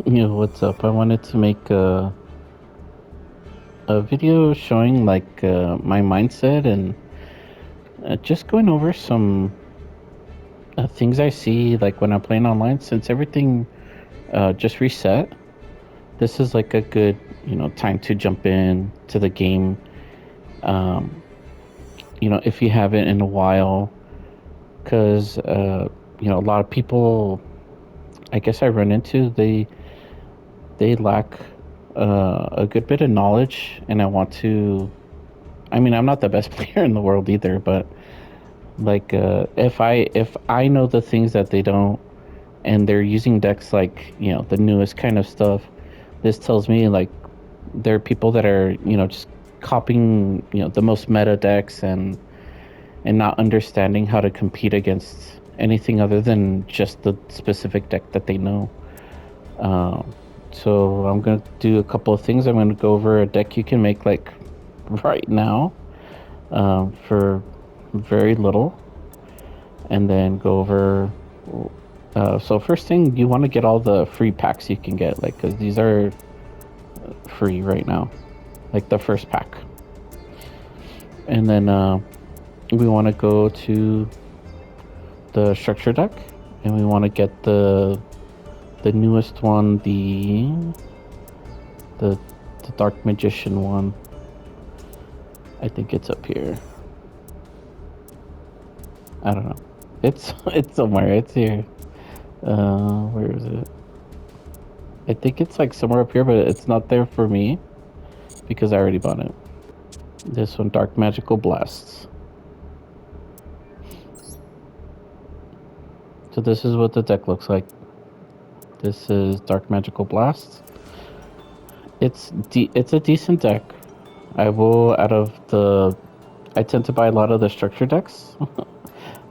What's up? I wanted to make a video showing my mindset and just going over some things I see like when I'm playing online since everything just reset. This is like a good, time to jump in to the game. Um, if you haven't in a while, because a lot of people, I guess I run into they lack a good bit of knowledge, and I want to. I mean, I'm not the best player in the world either, but if I know the things that they don't, and they're using decks like the newest kind of stuff, this tells me like there are people that are just copying the most meta decks and not understanding how to compete against anything other than just the specific deck that they know. Um, so I'm gonna do a couple of things. I'm gonna go over a deck you can make like right now for very little, and then go over. So first thing, you want to get all the free packs you can get, like because these are free right now, like the first pack, and then we want to go to the structure deck, and we want to get the newest one, the the Dark Magician one. I think it's up here. I don't know. It's it's somewhere. It's here. Where is it? I think it's like somewhere up here, but it's not there for me because I already bought it. This one, Dark Magical Blasts. So this is what the deck looks like. This is Dark Magical Blasts. It's a decent deck. I tend to buy a lot of the structure decks,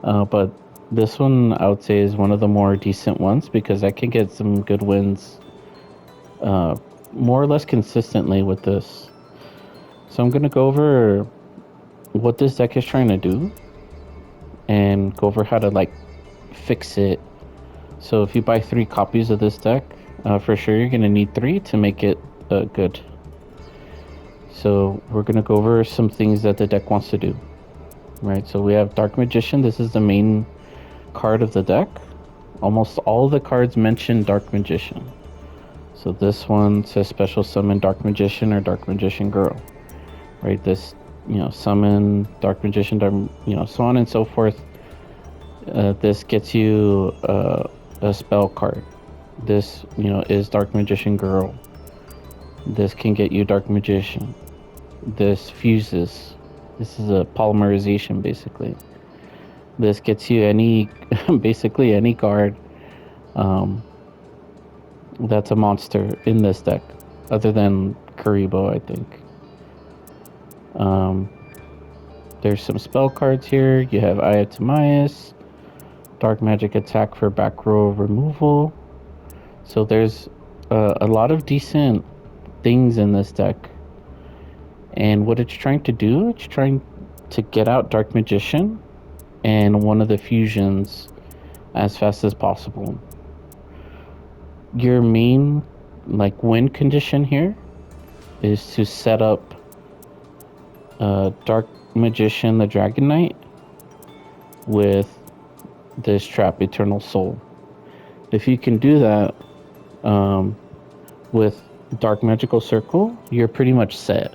but this one I would say is one of the more decent ones because I can get some good wins, uh, more or less consistently with this. So I'm gonna go over what this deck is trying to do and go over how to like fix it. So if you buy 3 copies of this deck, for sure you're gonna need 3 to make it good. So we're gonna go over some things that the deck wants to do. Right. So we have Dark Magician. This is the main card of the deck. Almost all the cards mention Dark Magician. So this one says special summon Dark Magician or Dark Magician Girl. Right. This summon Dark Magician, so on and so forth. This gets you a spell card. This is Dark Magician Girl. This can get you Dark Magician. This fuses. This is a polymerization basically. This gets you basically any card that's a monster in this deck, other than Karibo, I think. Um, there's some spell cards here. You have Aya Timaeus, Dark Magic Attack for back row removal. So there's a lot of decent things in this deck. And what it's trying to do, it's trying to get out Dark Magician and one of the fusions as fast as possible. Your main win condition here is to set up Dark Magician the Dragon Knight with this trap Eternal Soul. If you can do that with Dark Magical Circle, you're pretty much set.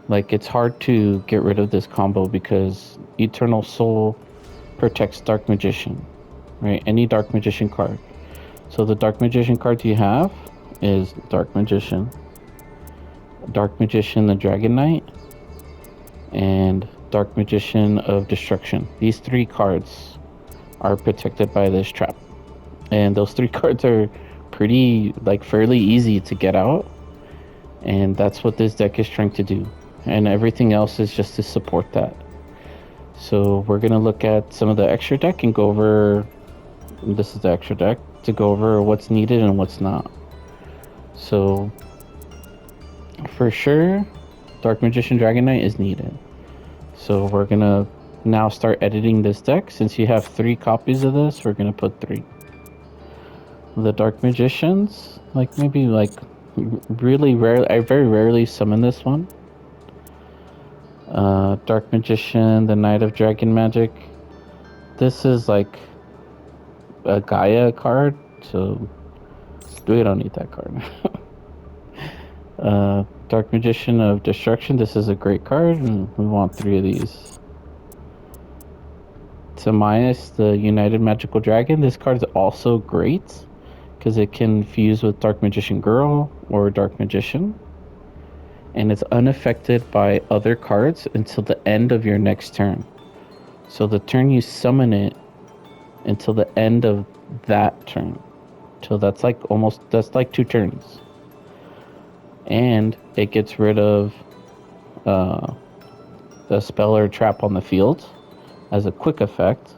Like, it's hard to get rid of this combo because Eternal Soul protects Dark Magician, right? Any Dark Magician card. So the Dark Magician cards you have is Dark Magician, Dark Magician the Dragon Knight, and Dark Magician of Destruction. These 3 cards are protected by this trap. And those 3 cards are pretty, fairly easy to get out. And that's what this deck is trying to do. And everything else is just to support that. So we're going to look at some of the extra deck and go over, this is the extra deck, to go over what's needed and what's not. So for sure, Dark Magician Dragon Knight is needed. So we're going to now start editing this deck. Since you have 3 copies of this, we're going to put 3. the Dark Magicians, like maybe like really rare. I very rarely summon this one. Dark Magician, the Knight of Dragon Magic. This is like a Gaia card, so we don't need that card. Dark Magician of Destruction. This is a great card, and we want 3 of these. Timaeus, the United Magical Dragon. This card is also great because it can fuse with Dark Magician Girl or Dark Magician, and it's unaffected by other cards until the end of your next turn. So the turn you summon it until the end of that turn. So that's like 2 turns. And it gets rid of the spell or trap on the field as a quick effect,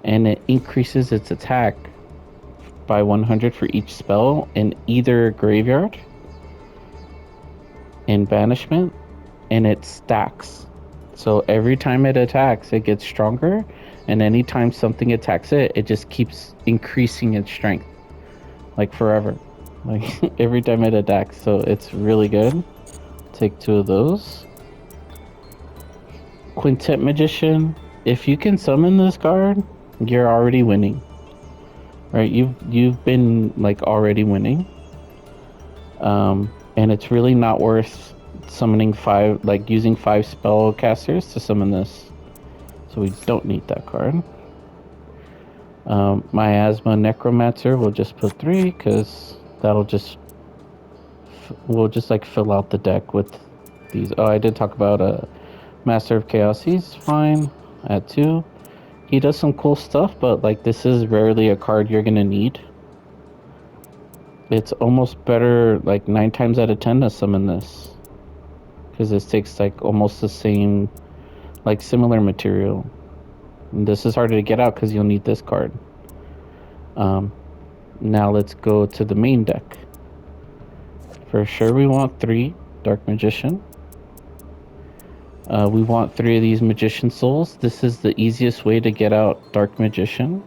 and it increases its attack by 100 for each spell in either graveyard and banishment, and it stacks. So every time it attacks, it gets stronger, and anytime something attacks it, it just keeps increasing its strength, like forever, like every time it attacks. So it's really good. Take 2 of those. Quintet Magician. If you can summon this card, you're already winning. Right? You've been like already winning. And it's really not worth summoning 5, like using 5 spellcasters to summon this. So we don't need that card. Miasma Necromancer, we'll just put 3 because that'll just we'll just like fill out the deck with these. Oh, I did talk about Master of Chaos. He's fine at 2. He does some cool stuff, but like this is rarely a card you're gonna need. It's almost better like 9 times out of 10 to summon this, because this takes like almost the same, like similar material. And this is harder to get out because you'll need this card. Now let's go to the main deck. For sure we want 3 Dark Magician. We want 3 of these Magician Souls. This is the easiest way to get out Dark Magician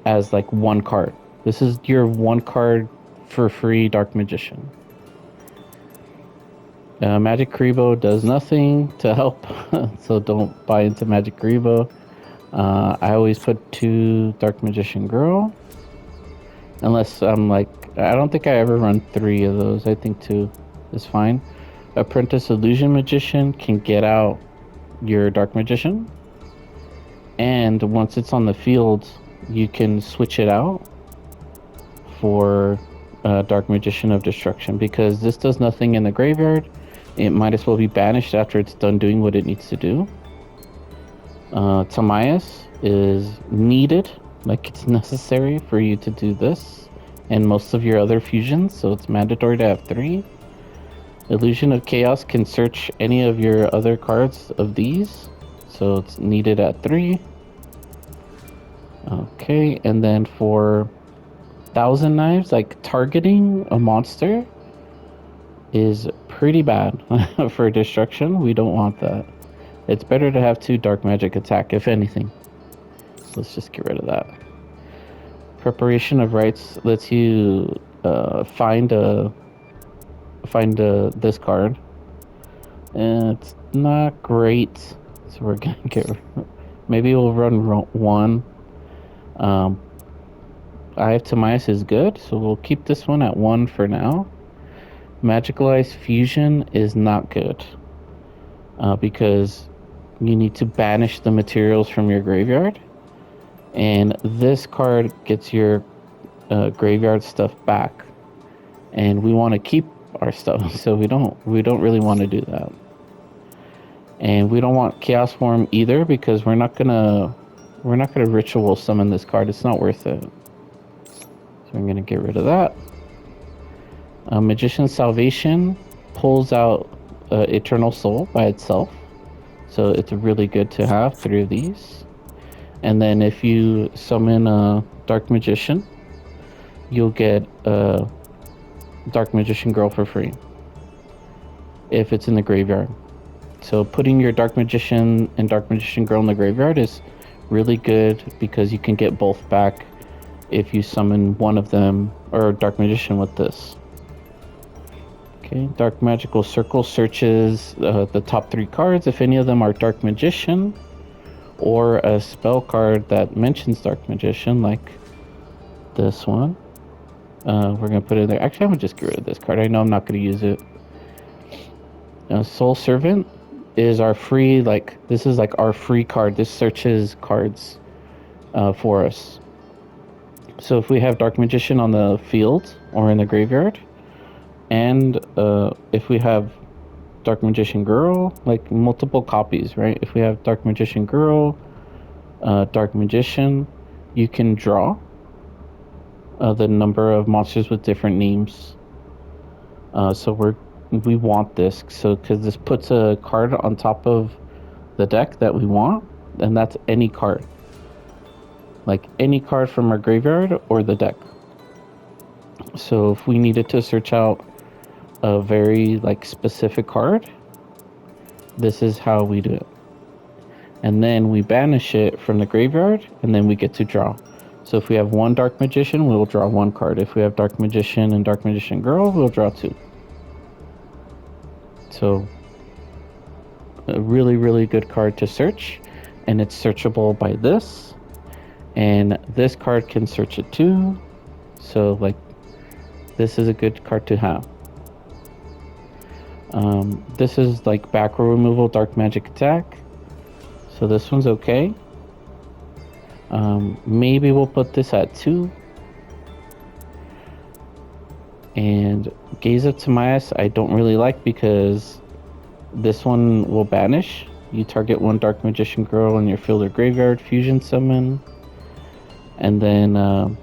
as like 1 card. This is your 1 card for free Dark Magician. Magic Karibo does nothing to help, so don't buy into Magic Karibo. I always put 2 Dark Magician Girl, unless I'm like, I don't think I ever run 3 of those. I think 2 is fine. Apprentice Illusion Magician can get out your Dark Magician, and once it's on the field, you can switch it out for Dark Magician of Destruction, because this does nothing in the graveyard. It might as well be banished after it's done doing what it needs to do. Timaeus is needed, like it's necessary for you to do this and most of your other fusions, so it's mandatory to have 3. Illusion of Chaos can search any of your other cards of these, so it's needed at 3. Okay, and then for Thousand Knives, like targeting a monster is pretty bad for destruction. We don't want that. It's better to have 2 Dark Magic attack, if anything. So let's just get rid of that. Preparation of Rites lets you find this card, and it's not great, so we're gonna get, maybe we'll run 1. I have Timaeus is good, so we'll keep this one at 1 for now. Magicalized Fusion is not good, because you need to banish the materials from your graveyard, and this card gets your graveyard stuff back, and we want to keep our stuff, so we don't really want to do that. And we don't want Chaos Form either, because we're not gonna ritual summon this card. It's not worth it. So I'm gonna get rid of that. Magician's Salvation pulls out Eternal Soul by itself, so it's really good to have 3 of these. And then if you summon a Dark Magician, you'll get a Dark Magician Girl for free if it's in the graveyard. So putting your Dark Magician and Dark Magician Girl in the graveyard is really good, because you can get both back if you summon one of them, or Dark Magician with this. Okay, Dark Magical Circle searches the top 3 cards. If any of them are Dark Magician, or a spell card that mentions Dark Magician, like this one, we're going to put it there. Actually, I'm going to just get rid of this card. I know I'm not going to use it. Soul Servant is our free, this is like our free card. This searches cards for us. So if we have Dark Magician on the field or in the graveyard, and if we have Dark Magician Girl, like multiple copies, right? If we have Dark Magician Girl, Dark Magician, you can draw the number of monsters with different names. So we want this, so because this puts a card on top of the deck that we want, and that's any card, like any card from our graveyard or the deck. So if we needed to search out a very specific card, this is how we do it. And then we banish it from the graveyard, and then we get to draw. So if we have one Dark Magician, we'll draw 1 card. If we have Dark Magician and Dark Magician Girl, we'll draw 2. So a really, really good card to search, and it's searchable by this, and this card can search it too. So this is a good card to have. This is back row removal, Dark Magic Attack. So this one's okay. Maybe we'll put this at 2. And Gaze of Timaeus I don't really like, because this one will banish. You target 1 Dark Magician Girl in your field or graveyard, fusion summon, and then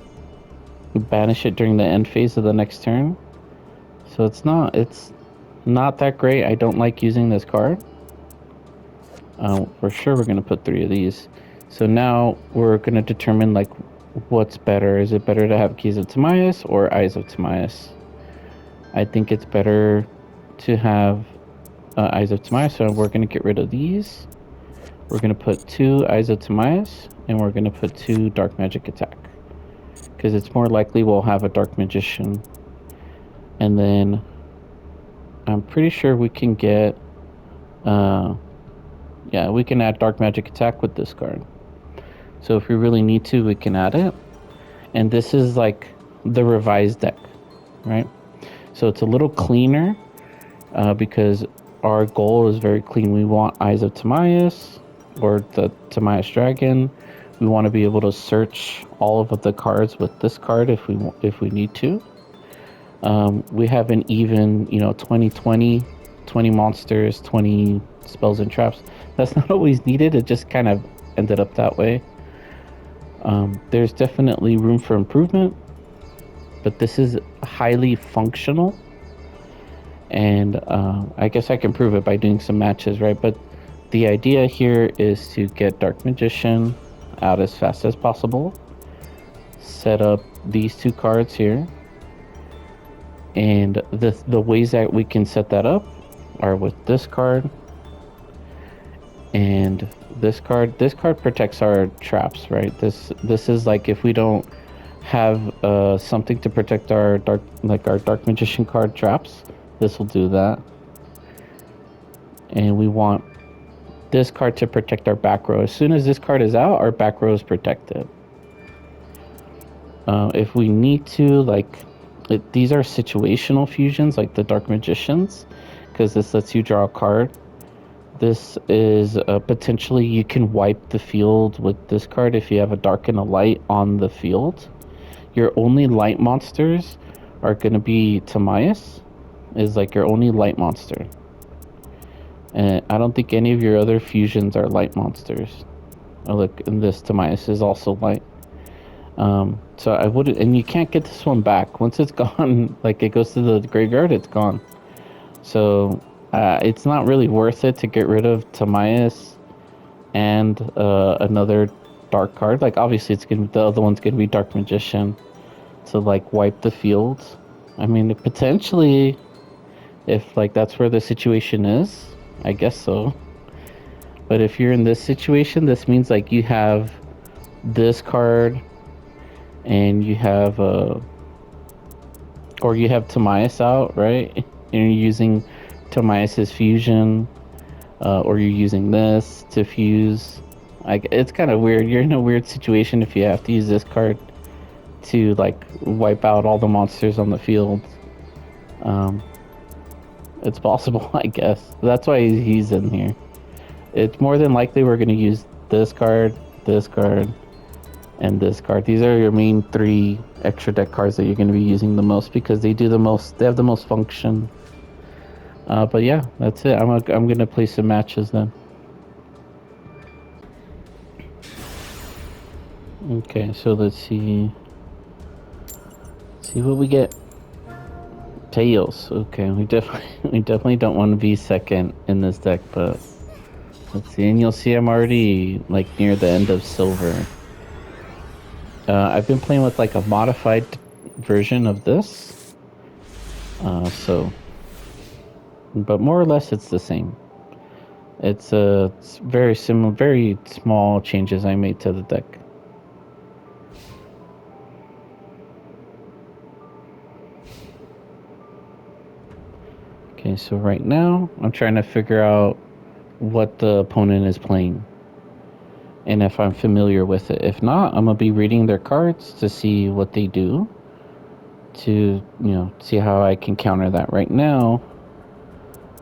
banish it during the end phase of the next turn. So it's not that great. I don't like using this card. For sure we're going to put 3 of these. So now we're going to determine what's better. Is it better to have Gaze of Timaeus or Eyes of Timaeus? I think it's better to have Eyes of Timaeus, so we're going to get rid of these. We're going to put 2 Eyes of Timaeus, and we're going to put 2 Dark Magic Attack, because it's more likely we'll have a Dark Magician. And then I'm pretty sure we can get we can add Dark Magic Attack with this card. So if we really need to, we can add it. And this is the revised deck, right? So it's a little cleaner because our goal is very clean. We want Eyes of Timaeus, or the Timaeus Dragon. We want to be able to search all of the cards with this card if we need to. We have an even 20 monsters, 20 spells and traps. That's not always needed. It just kind of ended up that way. There's definitely room for improvement, but this is highly functional, and I guess I can prove it by doing some matches, right? But the idea here is to get Dark Magician out as fast as possible, set up these 2 cards here, and the ways that we can set that up are with this card and this card. This card protects our traps, right? This is if we don't have something to protect our Dark Magician card traps, this will do that. And we want this card to protect our back row. As soon as this card is out, our back row is protected. If we need to, these are situational fusions, like the Dark Magicians, because this lets you draw a card. This is potentially you can wipe the field with this card if you have a dark and a light on the field. Your only light monsters are going to be Timaeus, is your only light monster. And I don't think any of your other fusions are light monsters. Oh, look, and this Timaeus is also light. So I would, and you can't get this one back. Once it's gone, it goes to the graveyard, it's gone. So it's not really worth it to get rid of Timaeus and another dark card. Obviously it's gonna be, the other one's gonna be Dark Magician to wipe the field. I mean, potentially, if that's where the situation is, I guess so. But if you're in this situation, this means you have this card and you have or you have Tamias out, right? And you're using Tamias's fusion, or you're using this to fuse. Like, it's kind of weird. You're in a weird situation if you have to use this card to like wipe out all the monsters on the field. Um, it's possible, I guess. That's why he's in here. It's more than likely we're going to use this card, and this card. These are your main 3 extra deck cards that you're going to be using the most because they do the most. They have the most function. But yeah, that's it. I'm going to play some matches then. Okay, so let's see. See what we get. Tails. Okay, we definitely don't want to be second in this deck, but let's see. And you'll see I'm already like near the end of silver. I've been playing with like a modified version of this, but more or less it's the same. It's very similar, very small changes I made to the deck. Okay, so right now I'm trying to figure out what the opponent is playing and if I'm familiar with it. If not, I'm gonna be reading their cards to see what they do, to see how I can counter that. Right now,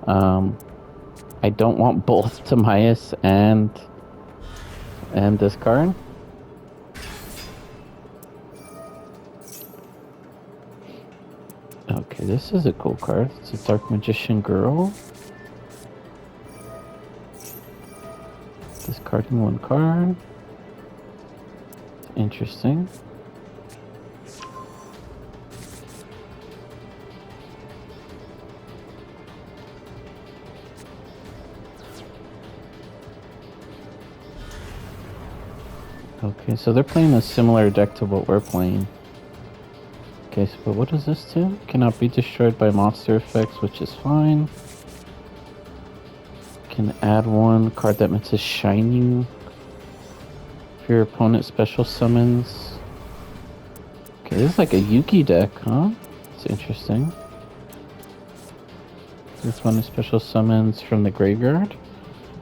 I don't want both Tamias and this card. Okay, this is a cool card. It's a Dark Magician Girl. Discarding 1 card. Interesting. Okay, so they're playing a similar deck to what we're playing. Okay, so, but what does this do? Cannot be destroyed by monster effects, which is fine. Can add 1 card that makes a shiny if your opponent special summons. Okay, this is like a Yuki deck, huh? It's interesting. This one is special summons from the graveyard.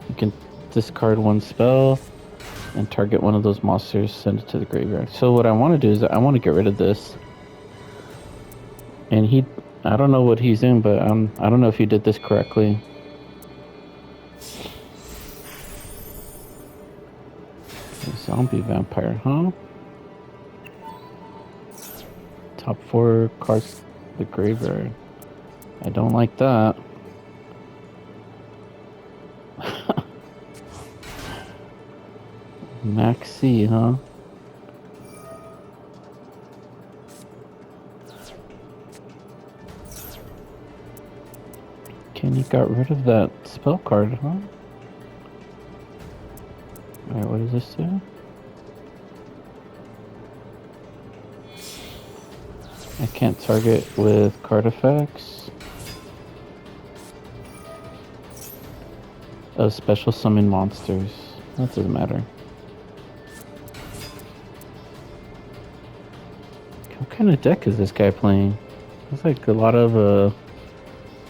You can discard 1 spell and target one of those monsters, send it to the graveyard. So what I want to do is I want to get rid of this. And I don't know what he's doing, but I don't know if he did this correctly. Zombie vampire, huh? Top 4 cards, the graveyard. I don't like that. Maxi, huh? Kenny got rid of that spell card, huh? Alright, what does this do? I can't target with card effects. Oh, special summon monsters. That doesn't matter. What kind of deck is this guy playing? There's like a lot of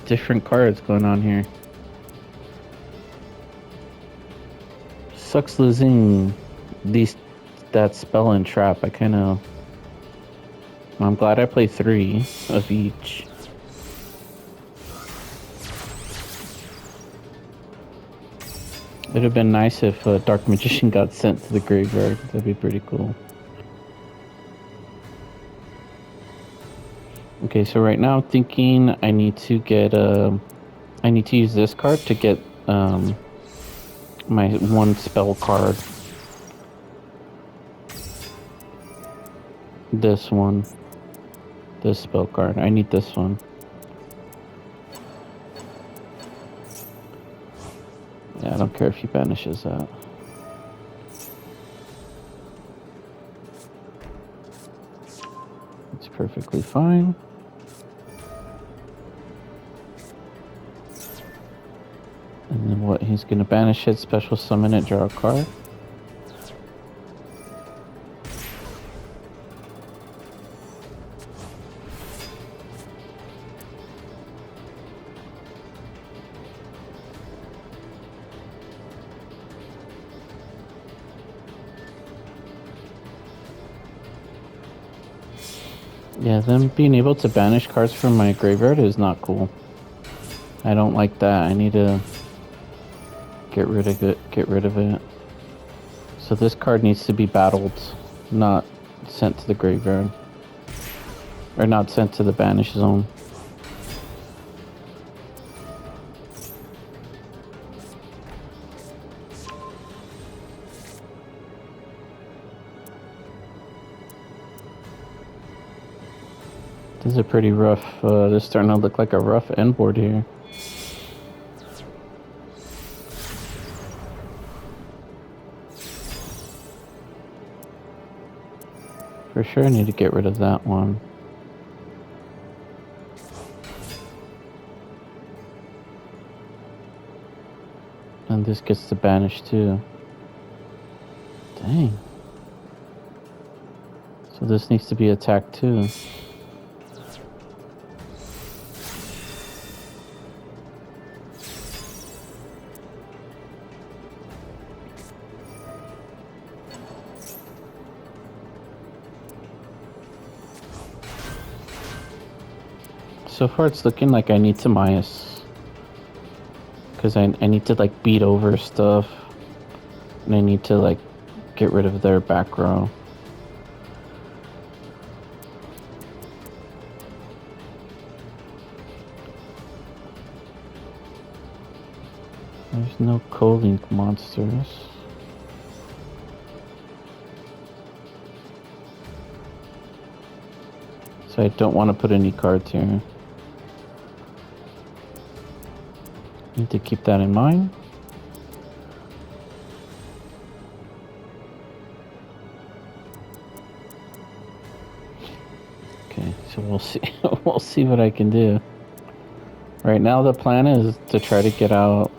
different cards going on here. Sucks losing that spell and trap. I'm glad I play 3 of each. It'd have been nice if Dark Magician got sent to the graveyard. That'd be pretty cool. Okay, so right now I'm thinking I need to get I need to use this card to get my 1 spell card. This one. This spell card. I need this one. Yeah, I don't care if he banishes that. It's perfectly fine. And then what? He's gonna banish it, special summon it, draw a card. Yeah, them being able to banish cards from my graveyard is not cool. I don't like that. I need to get rid of it. Get rid of it. So this card needs to be battled, not sent to the graveyard. Or not sent to the banish zone. This is a pretty rough, this is starting to look like a rough end board here. For sure I need to get rid of that one. And this gets to banish too. Dang. So this needs to be attacked too. So far it's looking like I need Timaeus. Because I need to like beat over stuff. And I need to like get rid of their back row. There's no co-link monsters. So I don't want to put any cards here. Need to keep that in mind. Okay, so we'll see. We'll see what I can do. Right now, the plan is to try to get out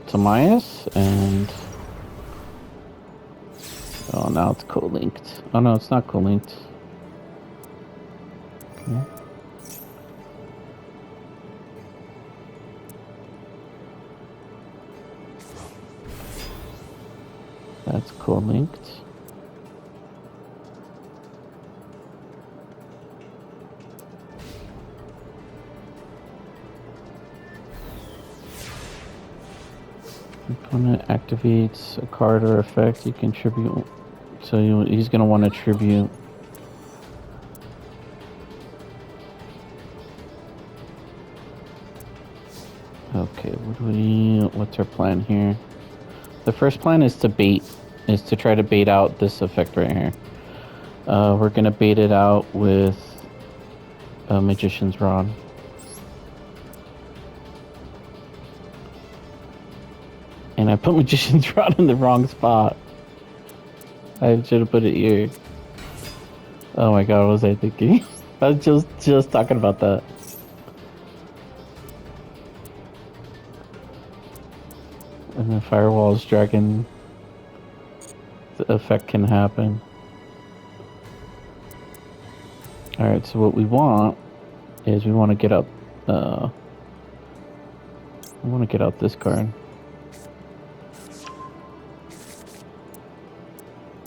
Timaeus and. Oh, now it's co-linked. Oh no, it's not co-linked. Okay. That's co-linked. Opponent activates a card or effect you can tribute. So he's going to want to tribute. Okay, what's our plan here? The first plan is to try to bait out this effect right here. We're going to bait it out with a Magician's Rod. And I put Magician's Rod in the wrong spot. I should have put it here. Oh my god, what was I thinking? I was just talking about that. And the Firewall's Dragon, the effect can happen. Alright, so what we want is we want to get out, this card.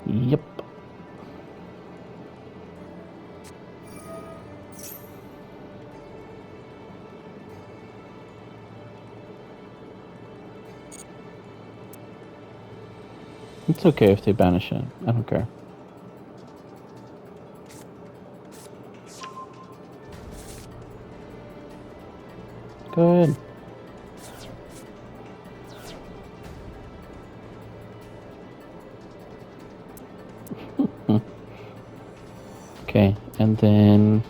Yep. It's okay if they banish it. I don't care. Good. Okay, and then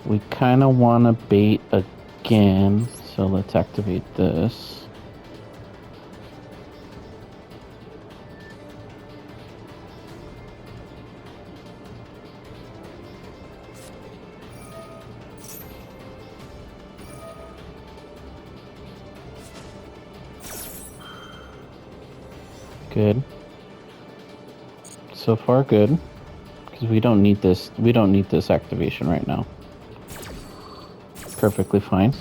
we kind of want to bait again, so let's activate this. Good. So far, good. Because we don't need this. We don't need this activation right now. Perfectly fine.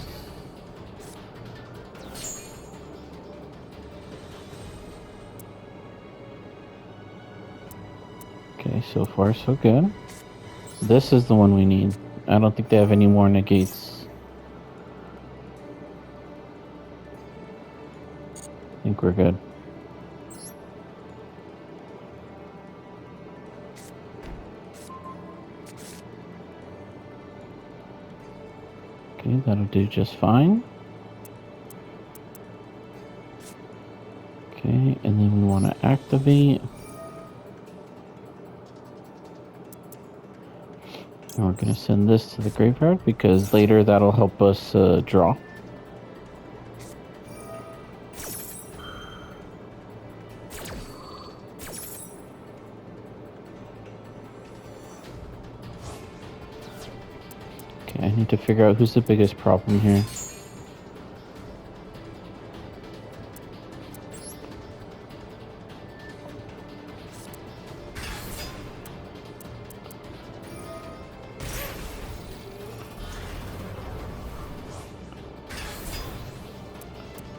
Okay, so far so good. This is the one we need. I don't think they have any more negates. I think we're good. Okay, that'll do just fine. Okay, and then we want to activate. And we're going to send this to the graveyard because later that'll help us draw. Okay, I need to figure out who's the biggest problem here.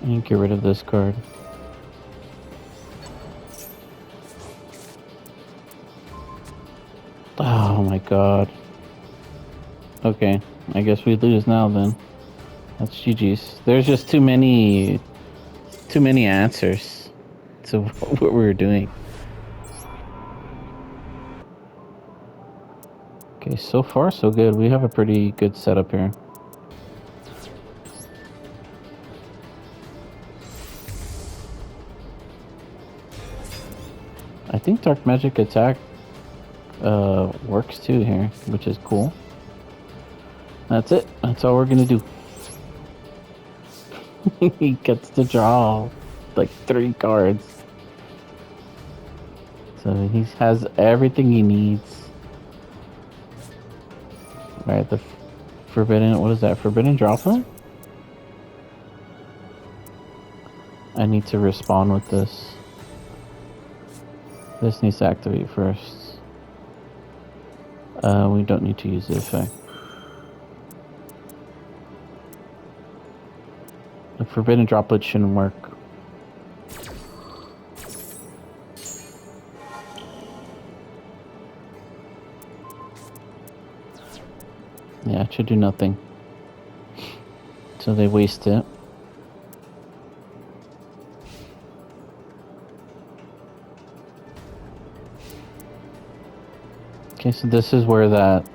And get rid of this card. Oh my god. Okay, I guess we lose now then. That's GG's. There's just too many answers to what we were doing. Okay, so far so good. We have a pretty good setup here. I think Dark Magic Attack works too here, which is cool. That's it. That's all we're gonna do. He gets to draw like 3 cards. So he has everything he needs. Alright, the Forbidden, what is that? Forbidden Droplet? I need to respond with this. This needs to activate first. We don't need to use the effect. The Forbidden Droplet shouldn't work. Yeah, it should do nothing. So they waste it. Okay, so this is where that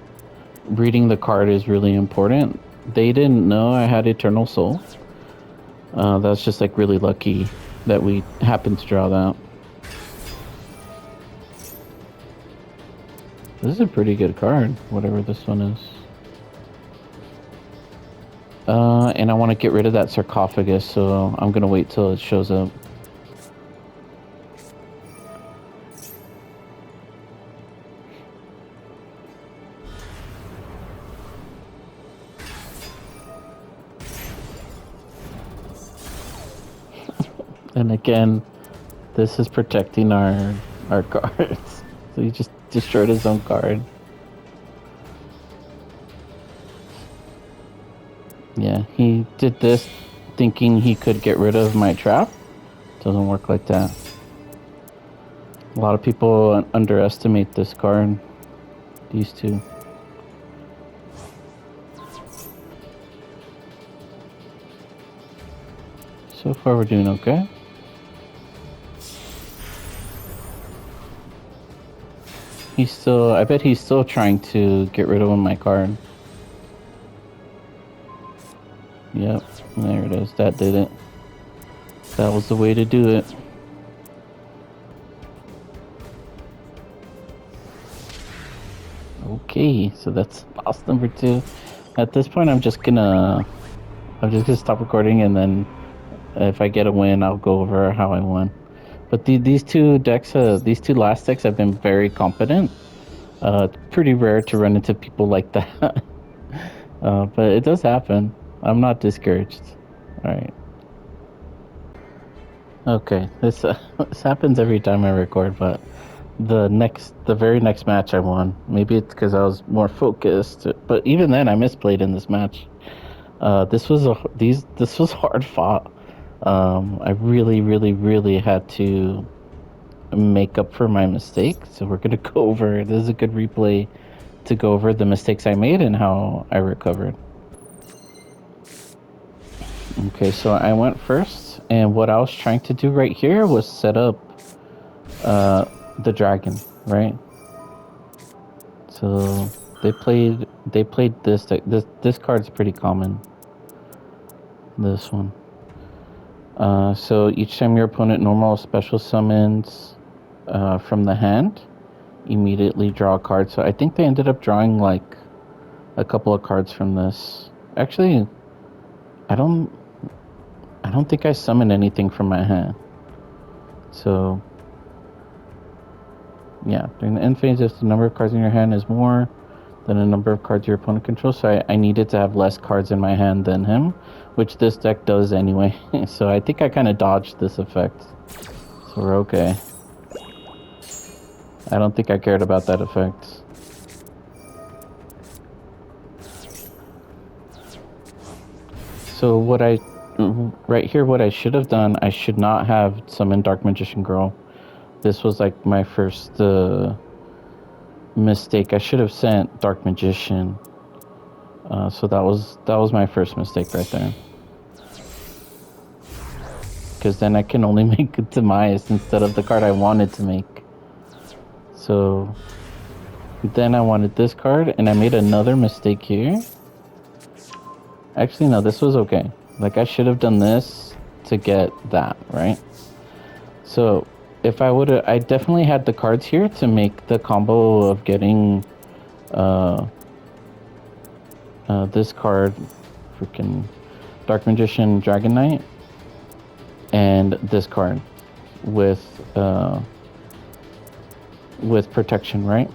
reading the card is really important. They didn't know I had Eternal Soul. That's just like really lucky that we happened to draw that. This is a pretty good card, whatever this one is. And I want to get rid of that sarcophagus, so I'm gonna wait till it shows up. And again, this is protecting our cards. So he just destroyed his own card. Yeah, he did this thinking he could get rid of my trap. Doesn't work like that. A lot of people underestimate this card. These two. So far we're doing okay. I bet he's still trying to get rid of my card. Yep, there it is. That did it. That was the way to do it. Okay, so that's loss number 2. At this point, I'm just gonna stop recording, and then if I get a win, I'll go over how I won. But these two decks, these two last decks have been very competent. It's pretty rare to run into people like that. But it does happen. I'm not discouraged. Alright. Okay, this happens every time I record, but the very next match I won. Maybe it's because I was more focused, but even then I misplayed in this match. This was hard fought. I really had to make up for my mistake. So we're gonna go over. This is a good replay to go over the mistakes I made and how I recovered. Okay, so I went first, and what I was trying to do right here was set up the dragon, right? So they played this deck. This card's pretty common. This one. So each time your opponent normal special summons from the hand, immediately draw a card. So I think they ended up drawing like a couple of cards from this. Actually, I don't think I summoned anything from my hand. So yeah, during the end phase, if the number of cards in your hand is more than the number of cards your opponent controls, so I needed to have less cards in my hand than him, which this deck does anyway. So I think I kind of dodged this effect. So we're okay. I don't think I cared about that effect. So what right here, what I should have done, I should not have summoned Dark Magician Girl. This was like my first mistake. I should have sent Dark Magician. So that was my first mistake right there. Because then I can only make a Demise instead of the card I wanted to make. So then I wanted this card, and I made another mistake here. Actually, no, this was okay. Like, I should have done this to get that, right? So if I would've, I definitely had the cards here to make the combo of getting this card, freaking Dark Magician Dragon Knight, and this card with protection, right?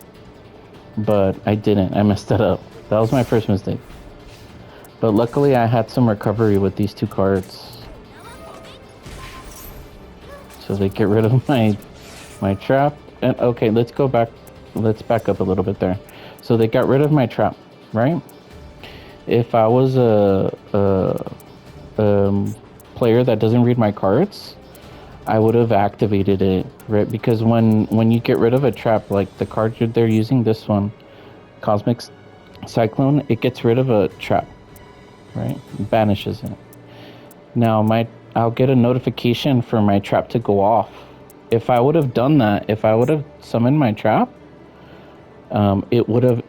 But I didn't. I messed that up. That was my first mistake. But luckily I had some recovery with these two cards. So they get rid of my trap. And okay, let's go back. Let's back up a little bit there. So they got rid of my trap, right? If I was a player that doesn't read my cards, I would have activated it, right? Because when you get rid of a trap, like the card they're using, this one, Cosmic Cyclone, it gets rid of a trap, right? Banishes it. Now I'll get a notification for my trap to go off. If I would have done that, if I would have summoned my trap, it would have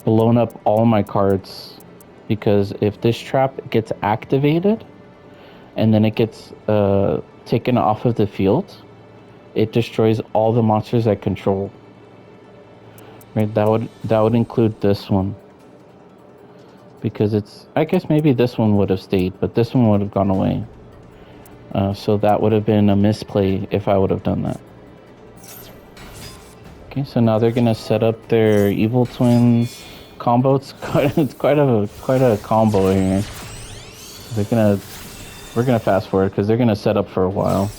blown up all my cards. Because if this trap gets activated and then it gets taken off of the field, it destroys all the monsters I control. Right? That would include this one. Because I guess maybe this one would have stayed, but this one would have gone away. So that would have been a misplay if I would have done that. Okay, so now they're gonna set up their Evil Twin combo. It's quite a combo here. We're gonna fast forward because they're gonna set up for a while.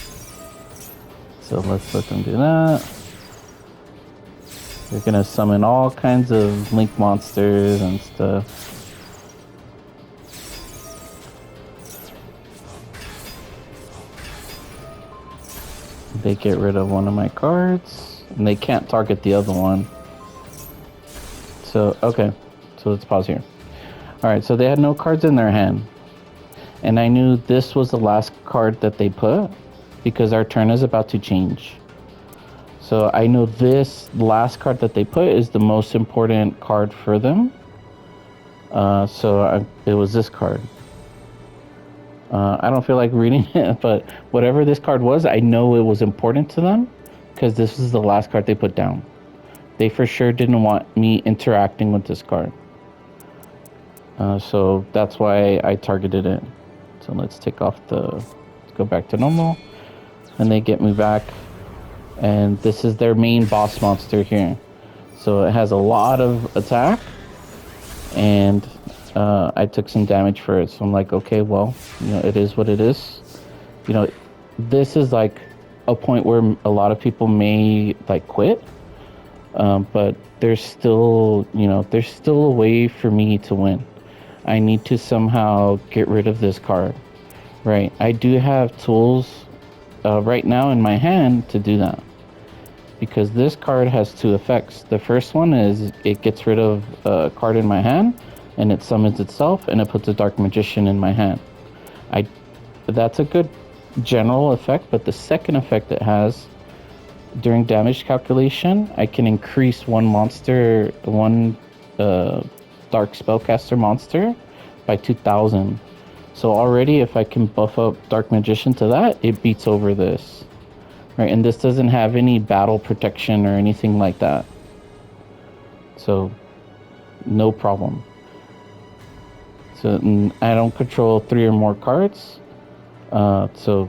So let's let them do that. They're gonna summon all kinds of Link monsters and stuff. They get rid of one of my cards, and they can't target the other one. So, okay. So let's pause here. Alright, so they had no cards in their hand. And I knew this was the last card that they put, because our turn is about to change. So I know this last card that they put is the most important card for them. It was this card. I don't feel like reading it, but whatever this card was, I know it was important to them because this is the last card they put down. They for sure didn't want me interacting with this card. So that's why I targeted it. So let's go back to normal. And they get me back. And this is their main boss monster here. So it has a lot of attack. And I took some damage for it. So I'm like, okay, well, it is what it is. This is like a point where a lot of people may like quit. But there's still a way for me to win. I need to somehow get rid of this card, right? I do have tools right now in my hand to do that. because this card has two effects. The first one is it gets rid of a card in my hand, and it summons itself, and it puts a Dark Magician in my hand. That's a good general effect, but the second effect it has, during damage calculation, I can increase one Dark Spellcaster monster by 2,000. So already, if I can buff up Dark Magician to that, it beats over this. Right, and this doesn't have any battle protection or anything like that. So, no problem. So, I don't control 3 or more cards. So,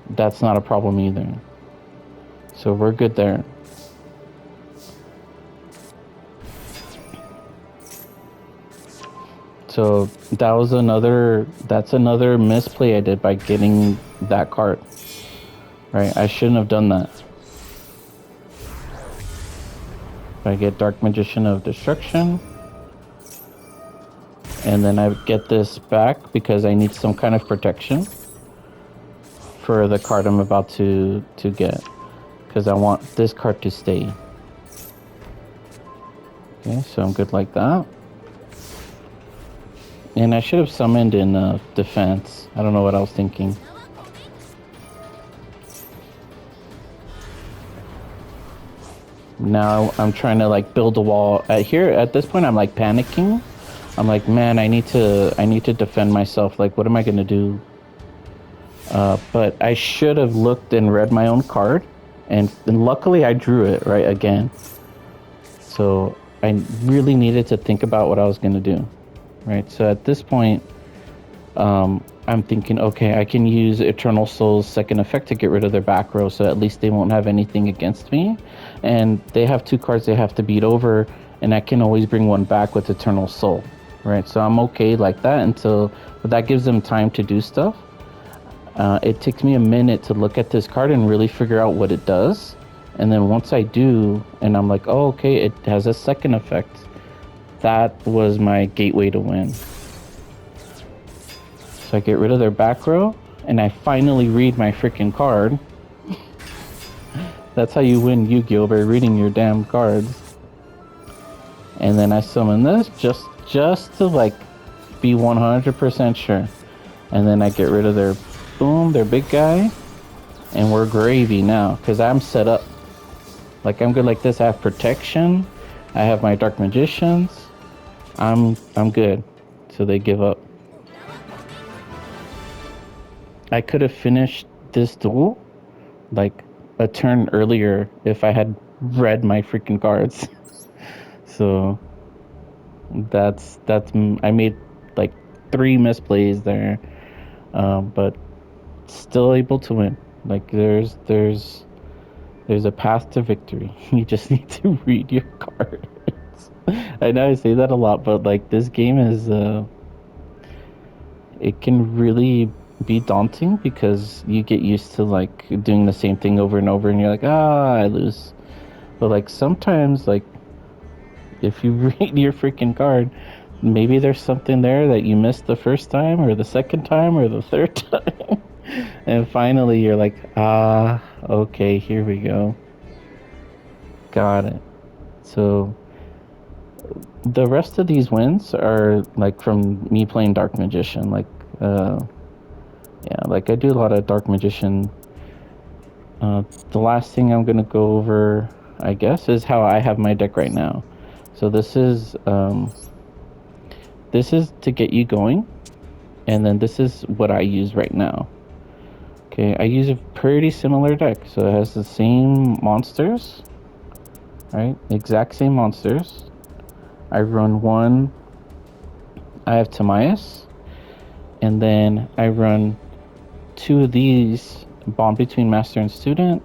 that's not a problem either. So, we're good there. So, that's another misplay I did by getting that card. Right, I shouldn't have done that. I get Dark Magician of Destruction. And then I get this back because I need some kind of protection for the card I'm about to get. Because I want this card to stay. Okay, so I'm good like that. And I should have summoned in defense. I don't know what I was thinking. Now I'm trying to like build a wall. At this point I'm like panicking. I'm like, man, I need to defend myself. Like, what am I gonna do? But I should have looked and read my own card, and luckily I drew it right again. So I really needed to think about what I was gonna do, right? So at this point, I'm thinking, okay, I can use Eternal Soul's second effect to get rid of their back row, so at least they won't have anything against me. And they have 2 cards they have to beat over, and I can always bring one back with Eternal Soul, right? So I'm okay like that but that gives them time to do stuff. It takes me a minute to look at this card and really figure out what it does. And then once I do, and I'm like, oh, okay, it has a second effect. That was my gateway to win. So I get rid of their back row, and I finally read my freaking card. That's how you win Yu-Gi-Oh! By reading your damn cards. And then I summon this just to like be 100% sure. And then I get rid of their big guy, and we're gravy now because I'm set up. Like, I'm good like this. I have protection. I have my Dark Magicians. I'm good. So they give up. I could have finished this duel like a turn earlier if I had read my freaking cards. So I made like 3 misplays there, but still able to win. Like, there's a path to victory. You just need to read your cards. I know I say that a lot, but like, this game is it can really be daunting because you get used to like doing the same thing over and over, and you're like, I lose. But like, sometimes, like, if you read your freaking card, maybe there's something there that you missed the first time or the second time or the third time. And finally you're like, okay, here we go. Got it. So the rest of these wins are like from me playing Dark Magician. Like, yeah, like I do a lot of Dark Magician. The last thing I'm gonna go over, I guess, is how I have my deck right now. So this is to get you going, and then this is what I use right now. Okay, I use a pretty similar deck. So it has the same monsters, right? Exact same monsters. I run one. I have Timaeus, and then I run 2 of these, Bond Between Master and Student,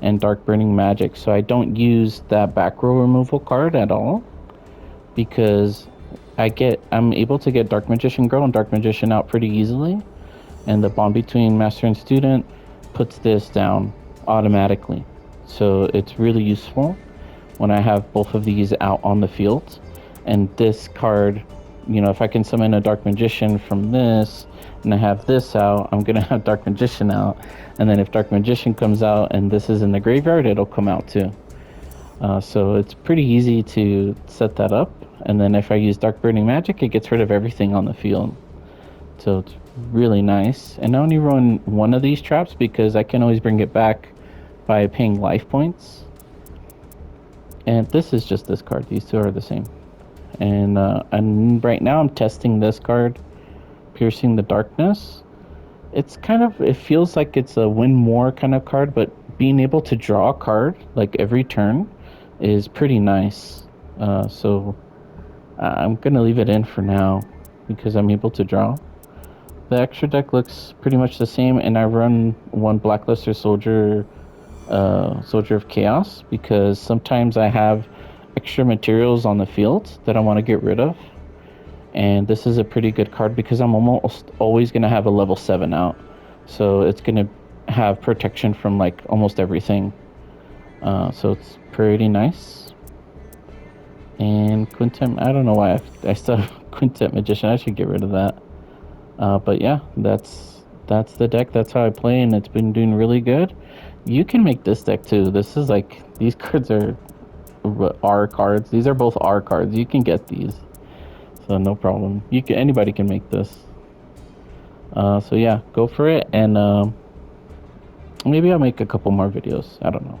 and Dark Burning Magic. So I don't use that back row removal card at all, because I'm able to get Dark Magician Girl and Dark Magician out pretty easily, and the Bond Between Master and Student puts this down automatically. So it's really useful when I have both of these out on the field. And this card, you know, if I can summon a Dark Magician from this and I have this out, I'm gonna have Dark Magician out. And then if Dark Magician comes out and this is in the graveyard, it'll come out too. So it's pretty easy to set that up. And then if I use Dark Burning Magic, it gets rid of everything on the field. So it's really nice. And I only run one of these traps because I can always bring it back by paying life points. And this is just this card. These two are the same. And right now I'm testing this card, Piercing the Darkness. It feels like it's a win more kind of card, but being able to draw a card like every turn is pretty nice. So I'm gonna leave it in for now because I'm able to draw. The extra deck looks pretty much the same, and I run one Blackluster Soldier, Soldier of Chaos, because sometimes I have extra materials on the field that I want to get rid of. And this is a pretty good card because I'm almost always going to have a level 7 out. So it's going to have protection from like almost everything. So it's pretty nice. And Quintet, I don't know why I still have Quintet Magician. I should get rid of that. But yeah, that's the deck. That's how I play, and it's been doing really good. You can make this deck too. This is like, these cards are R cards. These are both R cards. You can get these, so no problem. Anybody can make this. So yeah, go for it, and maybe I'll make a couple more videos. I don't know.